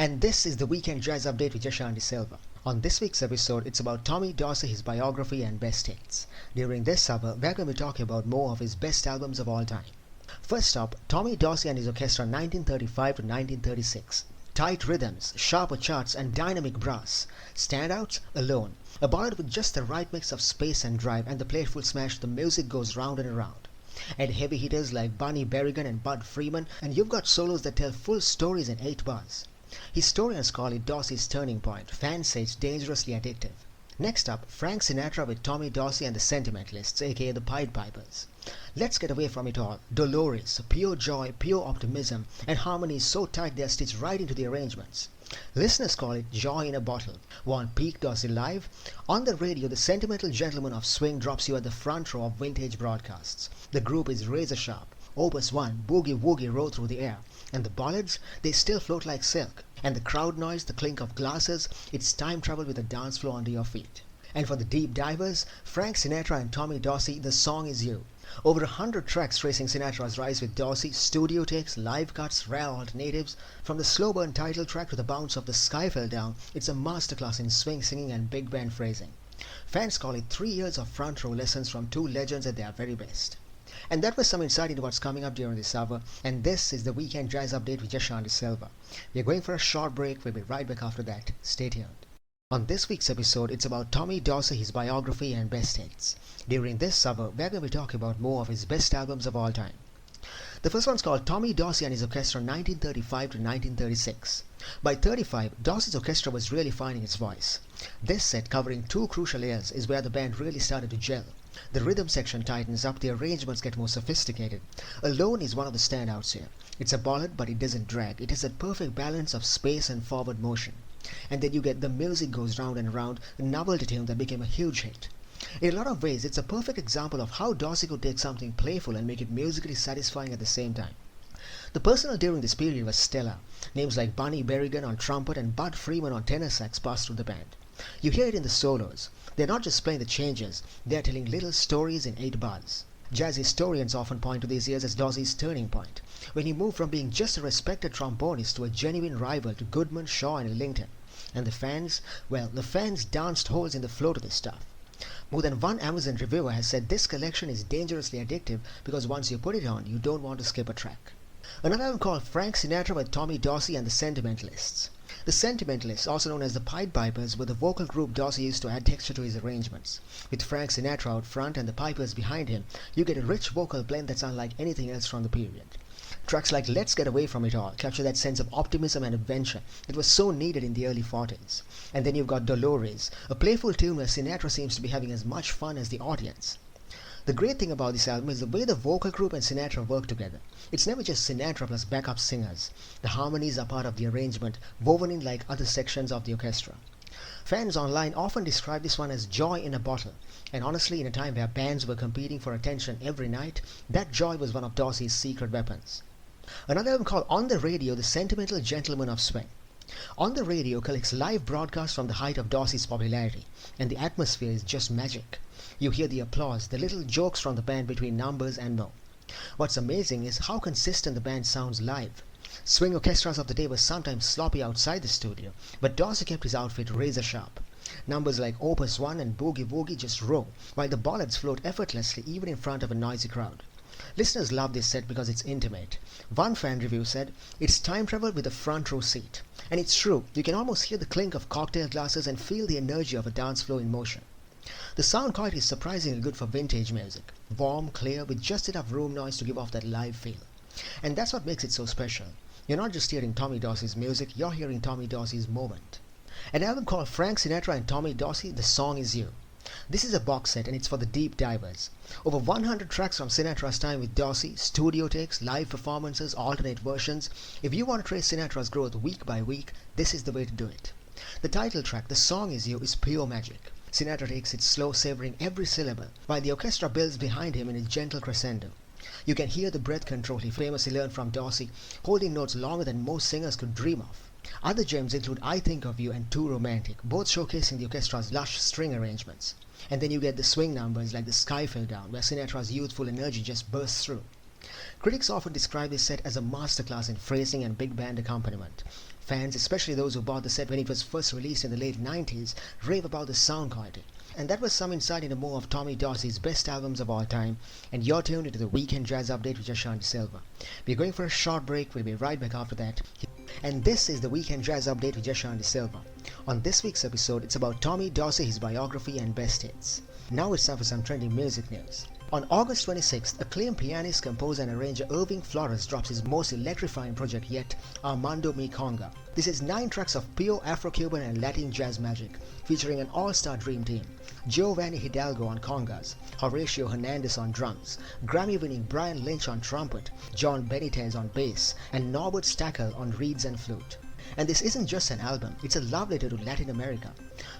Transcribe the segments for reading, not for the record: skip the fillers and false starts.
And this is the Weekend Jazz Update with Yashanti Silva. On this week's episode, it's about Tommy Dorsey, his biography and best hits. During this hour, we're going to be talking about more of his best albums of all time. First up, Tommy Dorsey and his orchestra 1935 to 1936. Tight rhythms, sharper charts and dynamic brass. Standouts? Alone. A ballad with just the right mix of space and drive, and the playful smash the music goes round and around. Add heavy hitters like Bunny Berrigan and Bud Freeman, and you've got solos that tell full stories in 8 bars. Historians call it Dorsey's turning point. Fans say it's dangerously addictive. Next up, Frank Sinatra with Tommy Dorsey and the Sentimentalists, aka the Pied Pipers. Let's get away from it all. Dolores, pure joy, pure optimism, and harmonies so tight they're stitched right into the arrangements. Listeners call it joy in a bottle. Want peak Dorsey live? On the radio, the Sentimental Gentleman of Swing drops you at the front row of vintage broadcasts. The group is razor sharp. Opus One, Boogie Woogie roll through the air. And the ballads, they still float like silk. And the crowd noise, the clink of glasses, it's time travel with a dance floor under your feet. And for the deep divers, Frank Sinatra and Tommy Dorsey, The Song Is You. Over 100 tracks tracing Sinatra's rise with Dorsey, studio takes, live cuts, rare alternatives. From the slow burn title track to the bounce of The Sky Fell Down, it's a masterclass in swing singing and big band phrasing. Fans call it 3 years of front row lessons from two legends at their very best. And that was some insight into what's coming up during this hour, and this is the Weekend Jazz Update with Yashanti Silva. We're going for a short break. We'll be right back after that. Stay tuned. On this week's episode, it's about Tommy Dorsey, his biography and best hits. During this hour, we're going to be talking about more of his best albums of all time. The first one's called Tommy Dorsey and his orchestra 1935 to 1936. By 35, Dorsey's orchestra was really finding its voice. This set, covering 2 crucial years, is where the band really started to gel. The rhythm section tightens up, the arrangements get more sophisticated. Alone is one of the standouts here. It's a ballad, but it doesn't drag. It has that perfect balance of space and forward motion. And then you get The Music Goes Round and Round, a novelty tune that became a huge hit. In a lot of ways, it's a perfect example of how Dorsey could take something playful and make it musically satisfying at the same time. The personnel during this period was stellar. Names like Bunny Berrigan on trumpet and Bud Freeman on tenor sax passed through the band. You hear it in the solos. They're not just playing the changes, they're telling little stories in 8 bars. Jazz historians often point to these years as Dorsey's turning point, when he moved from being just a respected trombonist to a genuine rival to Goodman, Shaw and Ellington. And the fans, well, the fans danced holes in the floor to this stuff. More than one Amazon reviewer has said this collection is dangerously addictive because once you put it on, you don't want to skip a track. Another album called Frank Sinatra with Tommy Dorsey and the Sentimentalists. The Sentimentalists, also known as the Pied Pipers, were the vocal group Dorsey used to add texture to his arrangements. With Frank Sinatra out front and the pipers behind him, you get a rich vocal blend that's unlike anything else from the period. Tracks like Let's Get Away From It All capture that sense of optimism and adventure that was so needed in the early 40s. And then you've got Dolores, a playful tune where Sinatra seems to be having as much fun as the audience. The great thing about this album is the way the vocal group and Sinatra work together. It's never just Sinatra plus backup singers. The harmonies are part of the arrangement, woven in like other sections of the orchestra. Fans online often describe this one as joy in a bottle, and honestly, in a time where bands were competing for attention every night, that joy was one of Dorsey's secret weapons. Another album called On the Radio, The Sentimental Gentleman of Swing. On the Radio collects live broadcasts from the height of Dorsey's popularity, and the atmosphere is just magic. You hear the applause, the little jokes from the band between numbers and more. What's amazing is how consistent the band sounds live. Swing orchestras of the day were sometimes sloppy outside the studio, but Dorsey kept his outfit razor sharp. Numbers like Opus One and Boogie Woogie just roll, while the ballads float effortlessly even in front of a noisy crowd. Listeners love this set because it's intimate. One fan review said, "It's time travel with a front row seat." And it's true, you can almost hear the clink of cocktail glasses and feel the energy of a dance floor in motion. The sound quality is surprisingly good for vintage music. Warm, clear, with just enough room noise to give off that live feel. And that's what makes it so special. You're not just hearing Tommy Dorsey's music, you're hearing Tommy Dorsey's moment. An album called Frank Sinatra and Tommy Dorsey, The Song Is You. This is a box set and it's for the deep divers. Over 100 tracks from Sinatra's time with Dorsey, studio takes, live performances, alternate versions. If you want to trace Sinatra's growth week by week, this is the way to do it. The title track, The Song Is You, is pure magic. Sinatra takes it slow, savoring every syllable, while the orchestra builds behind him in a gentle crescendo. You can hear the breath control he famously learned from Dorsey, holding notes longer than most singers could dream of. Other gems include I Think of You and Too Romantic, both showcasing the orchestra's lush string arrangements. And then you get the swing numbers like The Sky Fell Down, where Sinatra's youthful energy just bursts through. Critics often describe this set as a masterclass in phrasing and big band accompaniment. Fans, especially those who bought the set when it was first released in the late 90s, rave about the sound quality. And that was some insight into more of Tommy Dorsey's best albums of all time, and you're tuned into the Weekend Jazz Update with Jashan De Silva. We're going for a short break, we'll be right back after that. And this is the Weekend Jazz Update with Jashan De Silva. On this week's episode, it's about Tommy Dorsey, his biography and best hits. Now it's time for some trending music news. On August 26th, acclaimed pianist, composer and arranger Irving Flores drops his most electrifying project yet, Armando Mi Conga. This is 9 tracks of pure Afro-Cuban and Latin jazz magic, featuring an all-star dream team. Giovanni Hidalgo on congas, Horatio Hernandez on drums, Grammy-winning Brian Lynch on trumpet, John Benitez on bass, and Norbert Stackel on reeds and flute. And this isn't just an album, it's a love letter to Latin America.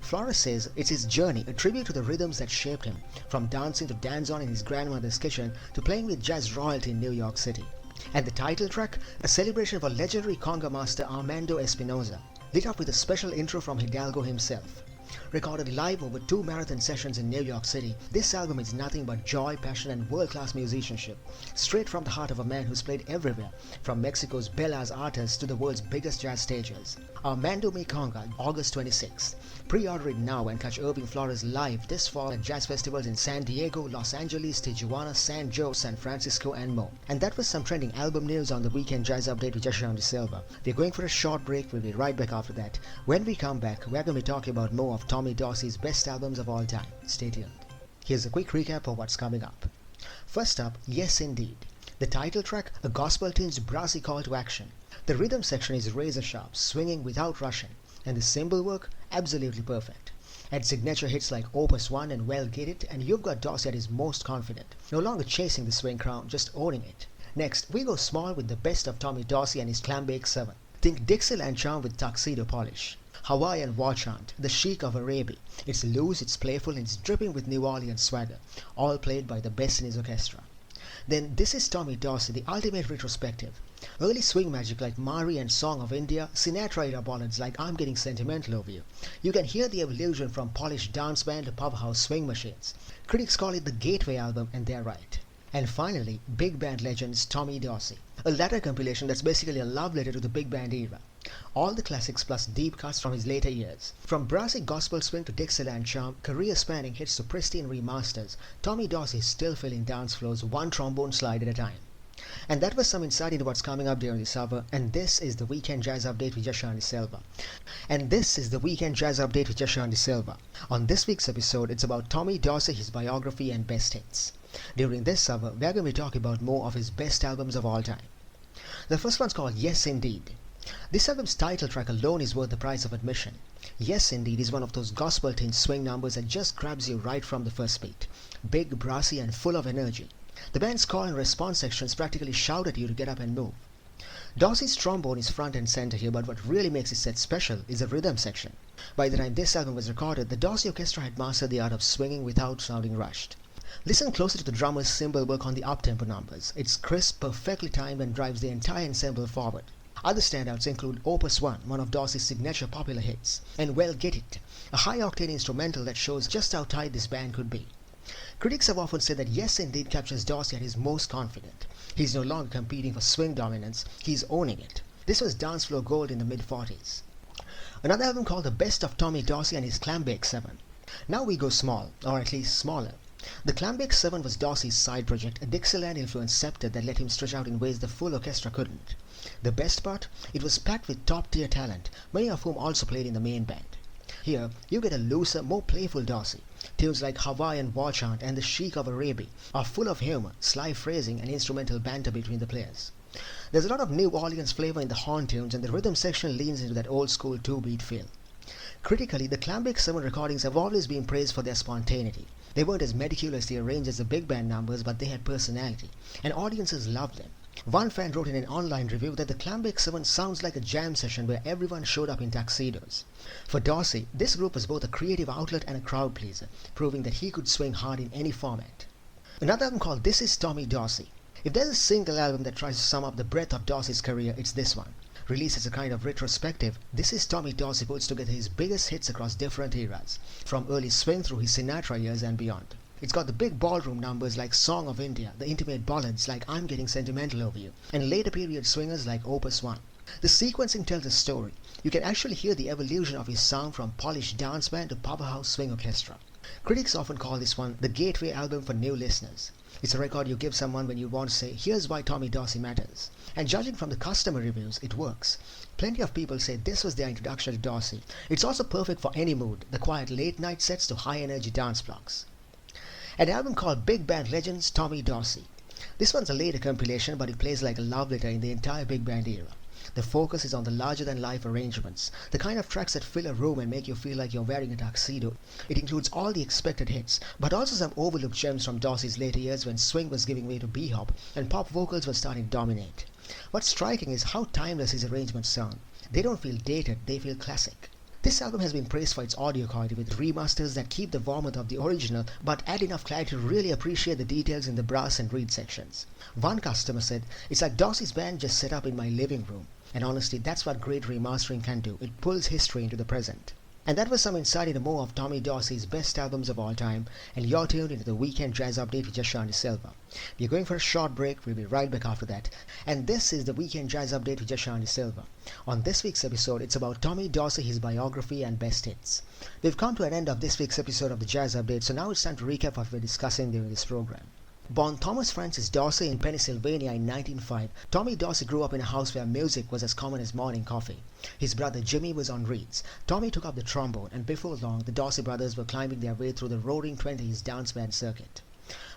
Flores says it's his journey, a tribute to the rhythms that shaped him, from dancing to dance-on in his grandmother's kitchen to playing with jazz royalty in New York City. And the title track, a celebration of a legendary conga master Armando Espinosa, lit up with a special intro from Hidalgo himself. Recorded live over 2 marathon sessions in New York City, this album is nothing but joy, passion and world-class musicianship, straight from the heart of a man who's played everywhere, from Mexico's Bellas Artes to the world's biggest jazz stages. Armando Mi Conga, August 26th. Pre-order it now and catch Irving Flores live this fall at jazz festivals in San Diego, Los Angeles, Tijuana, San Jose, San Francisco and more. And that was some trending album news on the Weekend Jazz Update with Jashan De Silva. We're going for a short break, we'll be right back after that. When we come back, we're going to be talking about more of Tommy Dorsey's best albums of all time. Stay tuned. Here's a quick recap of what's coming up. First up, Yes Indeed. The title track, a gospel-tinged brassy call to action. The rhythm section is razor sharp, swinging without rushing, and the cymbal work, absolutely perfect. At signature hits like Opus One and Well Get It, and you've got Dorsey at his most confident, no longer chasing the swing crown, just owning it. Next, we go small with the best of Tommy Dorsey and his Clambake 7. Think Dixieland charm with tuxedo polish. Hawaiian war chant, the chic of Arabia. It's loose, it's playful, and it's dripping with New Orleans swagger, all played by the best in his orchestra. Then This Is Tommy Dorsey, the ultimate retrospective. Early swing magic like Mari and Song of India, Sinatra era ballads like I'm Getting Sentimental Over You. You can hear the evolution from polished dance band to powerhouse swing machines. Critics call it the gateway album, and they're right. And finally, big band legends Tommy Dorsey, a latter compilation that's basically a love letter to the big band era. All the classics plus deep cuts from his later years. From brassy gospel swing to Dixieland charm, career-spanning hits to pristine remasters, Tommy Dorsey is still filling dance floors one trombone slide at a time. And that was some insight into what's coming up during this hour, and this is the Weekend Jazz Update with Jashan De Silva. On this week's episode, it's about Tommy Dorsey, his biography and best hits. During this hour, we're going to be talking about more of his best albums of all time. The first one's called Yes Indeed. This album's title track alone is worth the price of admission. Yes Indeed is one of those gospel-tinged swing numbers that just grabs you right from the first beat. Big, brassy and full of energy. The band's call and response sections practically shout at you to get up and move. Dorsey's trombone is front and center here, but what really makes his set special is the rhythm section. By the time this album was recorded, the Dorsey Orchestra had mastered the art of swinging without sounding rushed. Listen closer to the drummer's cymbal work on the up-tempo numbers. It's crisp, perfectly timed and drives the entire ensemble forward. Other standouts include Opus One, one of Dorsey's signature popular hits, and Well Get It, a high-octane instrumental that shows just how tight this band could be. Critics have often said that Yes Indeed captures Dorsey at his most confident. He's no longer competing for swing dominance, he's owning it. This was dance floor gold in the mid-40s. Another album called The Best of Tommy Dorsey and his Clambake 7. Now we go small, or at least smaller. The Clambake 7 was Dorsey's side project, a Dixieland-influenced septet that let him stretch out in ways the full orchestra couldn't. The best part? It was packed with top-tier talent, many of whom also played in the main band. Here, you get a looser, more playful Dorsey. Tunes like Hawaiian War Chant and The Chic of Arabia are full of humor, sly phrasing and instrumental banter between the players. There's a lot of New Orleans flavor in the horn tunes, and the rhythm section leans into that old-school 2-beat feel. Critically, the Clambake 7 recordings have always been praised for their spontaneity. They weren't as meticulously arranged as the big band numbers, but they had personality, and audiences loved them. One fan wrote in an online review that the Clambake 7 sounds like a jam session where everyone showed up in tuxedos. For Dorsey, this group was both a creative outlet and a crowd pleaser, proving that he could swing hard in any format. Another album called This Is Tommy Dorsey. If there's a single album that tries to sum up the breadth of Dorsey's career, it's this one. Released as a kind of retrospective, This Is Tommy Dorsey puts together his biggest hits across different eras, from early swing through his Sinatra years and beyond. It's got the big ballroom numbers like Song of India, the intimate ballads like I'm Getting Sentimental Over You, and later period swingers like Opus One. The sequencing tells a story. You can actually hear the evolution of his sound from polished dance band to powerhouse swing orchestra. Critics often call this one the gateway album for new listeners. It's a record you give someone when you want to say, here's why Tommy Dorsey matters. And judging from the customer reviews, it works. Plenty of people say this was their introduction to Dorsey. It's also perfect for any mood, the quiet late night sets to high energy dance blocks. An album called Big Band Legends, Tommy Dorsey. This one's a later compilation, but it plays like a love letter in the entire big band era. The focus is on the larger-than-life arrangements, the kind of tracks that fill a room and make you feel like you're wearing a tuxedo. It includes all the expected hits, but also some overlooked gems from Dorsey's later years when swing was giving way to bebop and pop vocals were starting to dominate. What's striking is how timeless his arrangements sound. They don't feel dated, they feel classic. This album has been praised for its audio quality with remasters that keep the warmth of the original but add enough clarity to really appreciate the details in the brass and reed sections. One customer said, "It's like Dorsey's band just set up in my living room." And honestly, that's what great remastering can do. It pulls history into the present. And that was some insight into more of Tommy Dorsey's best albums of all time, and you're tuned into the Weekend Jazz Update with Jashanti Silva. We're going for a short break, we'll be right back after that. And this is the Weekend Jazz Update with Jashanti Silva. On this week's episode, it's about Tommy Dorsey, his biography and best hits. We've come to an end of this week's episode of the Jazz Update, so now it's time to recap what we're discussing during this program. Born Thomas Francis Dorsey in Pennsylvania in 1905, Tommy Dorsey grew up in a house where music was as common as morning coffee. His brother Jimmy was on reeds. Tommy took up the trombone, and before long, the Dorsey brothers were climbing their way through the roaring 20s dance band circuit.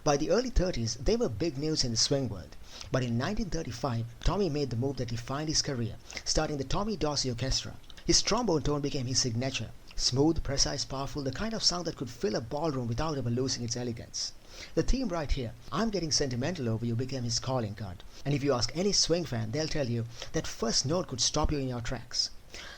By the early 30s, they were big news in the swing world. But in 1935, Tommy made the move that defined his career, starting the Tommy Dorsey Orchestra. His trombone tone became his signature. Smooth, precise, powerful, the kind of sound that could fill a ballroom without ever losing its elegance. The theme right here, "I'm Getting Sentimental Over You," became his calling card. And if you ask any swing fan, they'll tell you that first note could stop you in your tracks.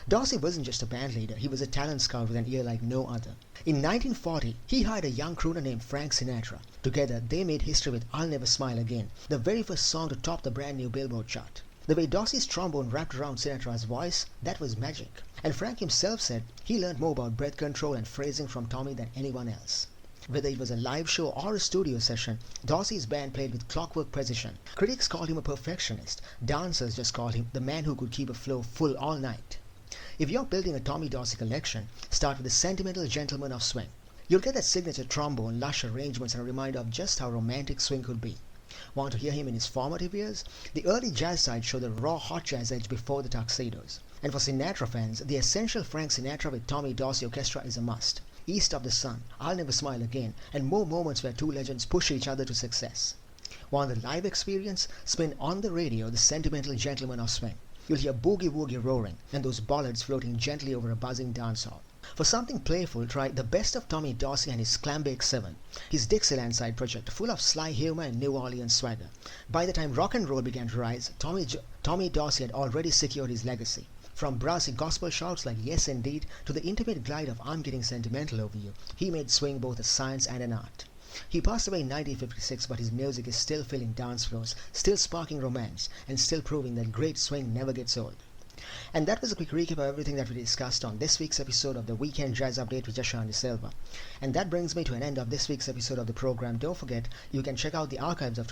Dorsey wasn't just a band leader, he was a talent scout with an ear like no other. In 1940, he hired a young crooner named Frank Sinatra. Together, they made history with "I'll Never Smile Again," the very first song to top the brand new Billboard chart. The way Dorsey's trombone wrapped around Sinatra's voice, that was magic. And Frank himself said he learned more about breath control and phrasing from Tommy than anyone else. Whether it was a live show or a studio session, Dorsey's band played with clockwork precision. Critics called him a perfectionist. Dancers just called him the man who could keep a flow full all night. If you're building a Tommy Dorsey collection, start with the Sentimental Gentleman of Swing. You'll get that signature trombone, lush arrangements, and a reminder of just how romantic swing could be. Want to hear him in his formative years? The early jazz side showed the raw hot jazz edge before the tuxedos. And for Sinatra fans, the essential Frank Sinatra with Tommy Dorsey Orchestra is a must. East of the Sun, I'll Never Smile Again, and more moments where two legends push each other to success. Want the live experience? Spin on the radio the Sentimental Gentleman of Swing. You'll hear boogie woogie roaring and those ballads floating gently over a buzzing dance hall. For something playful, try the best of Tommy Dorsey and his Clambake 7, his Dixieland side project full of sly humor and New Orleans swagger. By the time rock and roll began to rise, Tommy Dorsey had already secured his legacy. From brassy gospel shouts like "Yes Indeed" to the intimate glide of "I'm Getting Sentimental Over You," he made swing both a science and an art. He passed away in 1956, but his music is still filling dance floors, still sparking romance, and still proving that great swing never gets old. And that was a quick recap of everything that we discussed on this week's episode of the Weekend Jazz Update with Jashanti Silva. And that brings me to an end of this week's episode of the program. Don't forget, you can check out the archives of today's